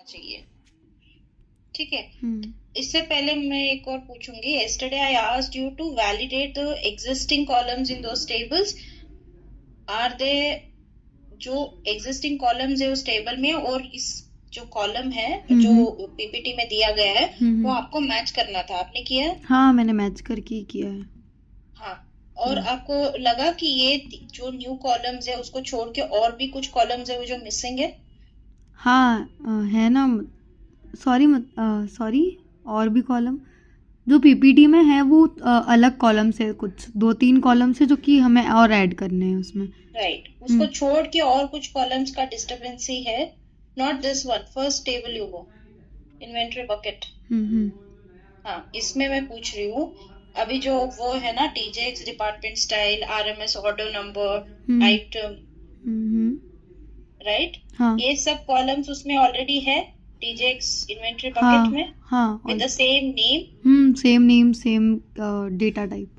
चाहिए, ठीक है। इससे पहले मैं एक और पूछूंगी, yesterday I asked you to validate the existing columns in those tables. Are they जो एग्जिस्टिंग कॉलम्स है उस टेबल में और इस जो कॉलम है जो पीपीटी में दिया गया है वो आपको मैच करना था, आपने किया? हाँ, मैंने मैच करके किया है। हाँ, और आपको लगा कि ये जो न्यू कॉलम्स है उसको छोड़ के और भी कुछ कॉलम्स है वो जो मिसिंग है? हाँ, है ना। सॉरी, और भी कॉलम जो पीपीटी में है वो अलग कॉलम से, कुछ 2-3 कॉलम से जो कि हमें और ऐड करने हैं उसमें। राइट, उसको छोड़ के और कुछ कॉलम्स का डिस्टर्बेंसी है। Not this one, first table you go, inventory bucket. हाँ, इसमें मैं पूछ रही हूँ अभी जो वो है ना, TJX, department style, RMS order number, item, right, ये सब कॉलम्स उसमें ऑलरेडी है टीजेक्स इन्वेंटरी बकेट में, with the same name, same name, same data type.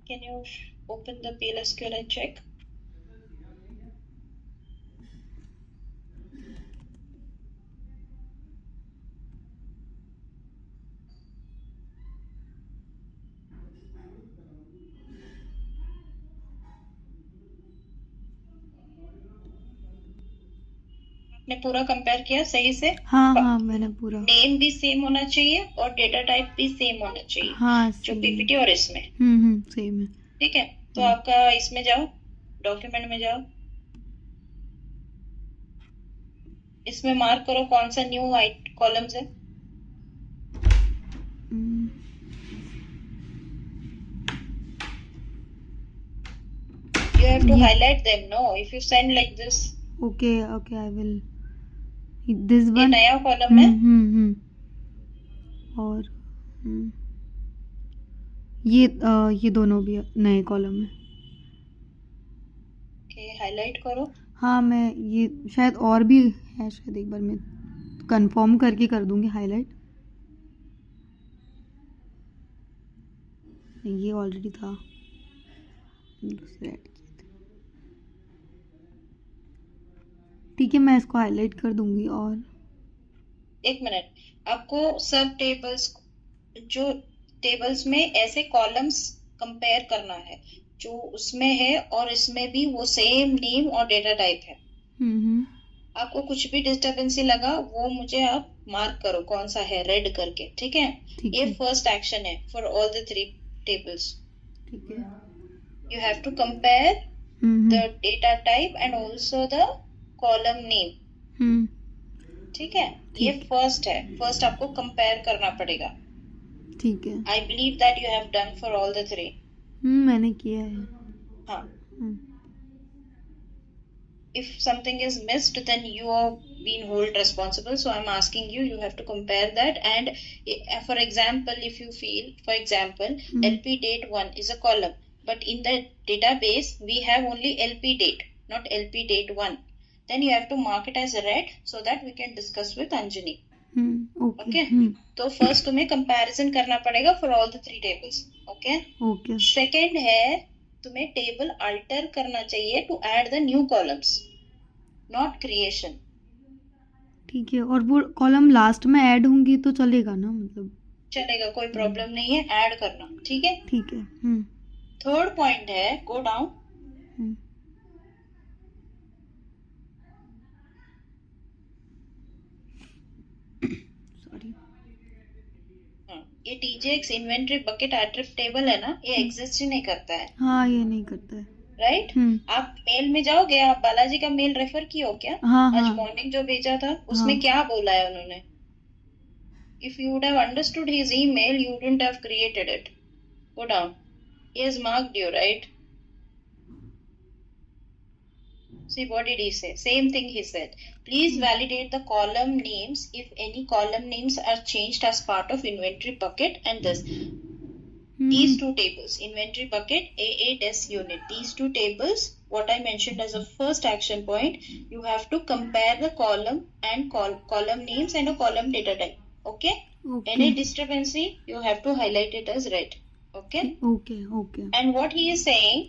Can you open the PLSQL and check? आपने पूरा कंपेयर किया सही से? हाँ, मैंने पूरा। नेम भी सेम होना चाहिए और डेटा टाइप भी सेम होना चाहिए। हाँ, जो पीपीटी और इसमें सेम है। ठीक है, तो आपका इसमें जाओ, डॉक्यूमेंट में जाओ, इसमें मार्क करो कौन सा न्यू कॉलम्स है। You have to highlight them, no? If you send like this. Okay, I will. This one. ये नया कॉलम है। और ये दोनों भी नए कॉलम है। Okay, हाईलाइट करो। हाँ, मैं ये शायद और भी है, शायद एक बार मैं कंफर्म करके कर दूंगी हाईलाइट। ये ऑलरेडी था, दूसरे ऐड किए थे। ठीक है, मैं इसको हाईलाइट कर दूंगी। और एक मिनट, आपको सब टेबल्स, जो टेबल्स में ऐसे कॉलम्स कंपेयर करना है जो उसमें है और इसमें भी वो सेम नेम और डेटा टाइप है। आपको कुछ भी डिस्टर्बेंसी लगा वो मुझे आप मार्क करो कौन सा है, रेड करके, ठीक है? ये फर्स्ट एक्शन है फॉर ऑल द 3 टेबल्स। ठीक है, you have to compare the data type and also the column name। ठीक है, ये फर्स्ट है, फर्स्ट आपको कंपेयर करना पड़ेगा। ठीक है, I believe that you have done for all the 3। मैंने किया है। हाँ, if something is missed then you are being held responsible, so I'm asking you, you have to compare that। And for example, if you feel, for example, LP date 1 is a column, but in the database we have only LP date, not LP date 1, then you have to mark it as red so that we can discuss with Anjani। Okay। तो first तुम्हें comparison करना पड़ेगा for all the 3 tables. Okay. Second है, तुम्हें table alter करना चाहिए to add the new columns, not creation. ठीक है, और वो कॉलम लास्ट में ऐड होंगी तो चलेगा ना? मतलब चलेगा, कोई प्रॉब्लम नहीं है, ऐड करना, ठीक है? ठीक है। थर्ड पॉइंट है, गो डाउन। सॉरी, ये टीजेक्स इन्वेंटरी बकेट एट्रिब्यूट टेबल है ना, ये एग्जिस्ट ही नहीं करता है। हाँ, ये नहीं करता है, राइट। आप मेल में जाओगे, आप बालाजी का मेल रेफर किया हो क्या? आज मॉर्निंग जो भेजा था उसमें क्या बोला है उन्होंने? If you would have understood his email, you wouldn't have created it. Go down. He has marked you, right? See, what did he say? Same thing he said. Please validate the column names if any column names are changed as part of inventory bucket and this. These 2 tables, inventory bucket, AA unit, these 2 tables, what I mentioned as a first action point, you have to compare the column and column names and a column data type. Okay? Any discrepancy, you have to highlight it as red. Okay? Okay। And what he is saying,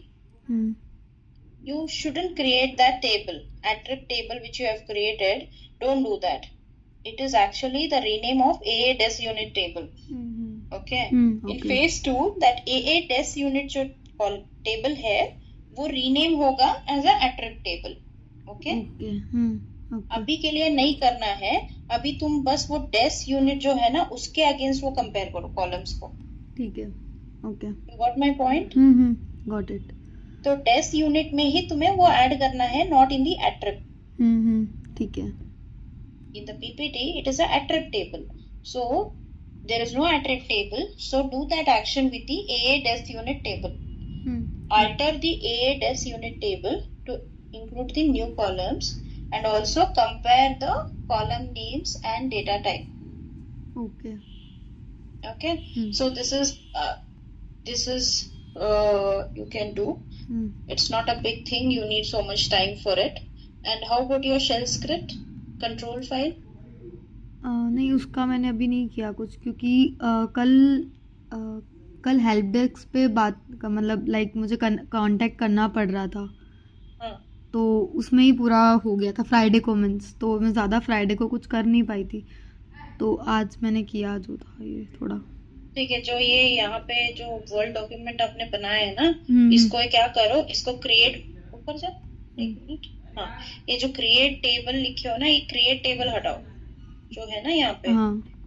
you shouldn't create that table attrib table which you have created, don't do that. It is actually the rename of AA des unit table. Okay. In okay. phase 2 that AA des unit जो table है वो rename होगा as a attrib table. Okay. Okay. Okay. अभी के लिए नहीं करना है, अभी तुम बस वो des unit जो है ना उसके अगेंस्ट वो कंपेयर करो कॉलम्स को. ठीक है. Okay. You got my point? Got it. तो डेस यूनिट में ही तुम्हें वो ऐड करना है, नॉट इन दी एट्रिब. ठीक है. In the PPT it is a attrib table, so there is no attrib table, so do that action with the AA des unit table. Alter the AA des unit table to include the new columns and also compare the column names and data type. Okay. Okay. So this is you can do. It's not a big thing, you need so much time for it. And how about your shell script control file? नहीं, उसका मैंने अभी नहीं किया कुछ, क्योंकि कल help desk पे बात का मतलब लाइक मुझे कांटेक्ट करना पड़ रहा था. हाँ. तो उसमें ही पूरा हो गया था फ्राइडे को मीन्स, तो मैं ज़्यादा फ्राइडे को कुछ कर नहीं पाई थी, तो आज मैंने किया जो था ये थोड़ा. ठीक है. जो ये यहाँ पे जो वर्ड डॉक्यूमेंट आपने बनाया है ना, इसको क्या करो, इसको क्रिएट, ऊपर जा एक मिनट. हाँ, ये जो क्रिएट टेबल लिखे हो ना, ये क्रिएट टेबल हटाओ जो है ना यहाँ पे.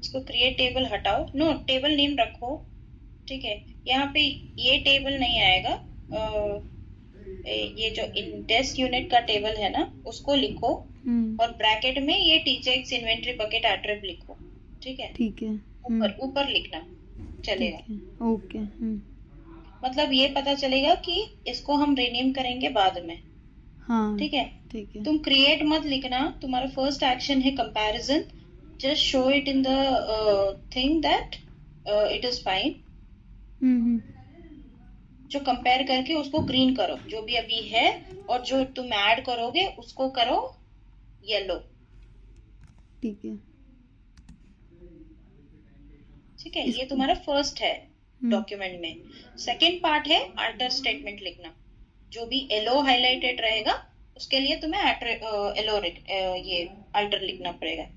इसको क्रिएट टेबल हटाओ. नो, टेबल नेम रखो. ठीक है. यहाँ पे ये टेबल नहीं आएगा, ये जो डेस्क यूनिट का टेबल है ना उसको लिखो, और ब्रैकेट में ये टीचर्स इन्वेंटरी बकेट एट्रिब लिखो. ठीक है. ठीक है. ऊपर लिखना चलेगा. ओके. मतलब ये पता चलेगा कि इसको हम रीनेम करेंगे बाद में. हाँ. ठीक है. ठीक है. तुम क्रिएट मत लिखना, तुम्हारा फर्स्ट एक्शन है comparison. Just show it in the thing that it is fine. जो कंपेयर करके उसको ग्रीन करो जो भी अभी है, और जो तुम ऐड करोगे उसको करो येलो. ठीक है. ठीक है. ये तुम्हारा फर्स्ट है डॉक्यूमेंट में. सेकंड पार्ट है अल्टर स्टेटमेंट लिखना. जो भी येलो हाईलाइटेड रहेगा उसके लिए तुम्हें येलो ये अल्टर लिखना पड़ेगा.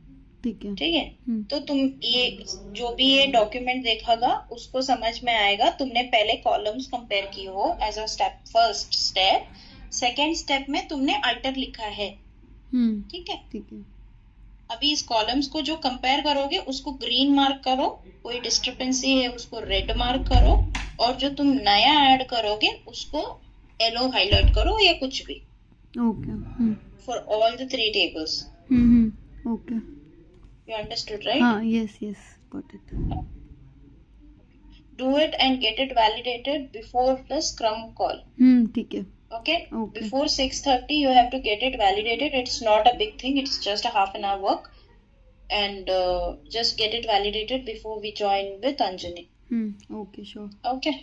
ठीक है. ठीक है. तो तुम ये जो भी ये डॉक्यूमेंट देखेगा उसको समझ में आएगा तुमने पहले कॉलम्स कंपेयर की हो as a step, first step. Second step में तुमने अल्टर लिखा है. ठीक है. ठीक है. अभी इस कॉलम्स को जो कंपेयर करोगे उसको ग्रीन मार्क करो, कोई डिस्क्रिपेंसी है उसको रेड मार्क करो, और जो तुम नया ऐड करोगे उसको येलो हाईलाइट करो या कुछ भी. Okay. For all the 3 tables. Okay. You understood, right? हाँ. Yes. Got it. Do it and get it validated before the Scrum call. ठीक है. Okay? Before 6:30 you have to get it validated. It's not a big thing. It's just a half an hour work. And just get it validated before we join with Anjani. Okay, sure. Okay.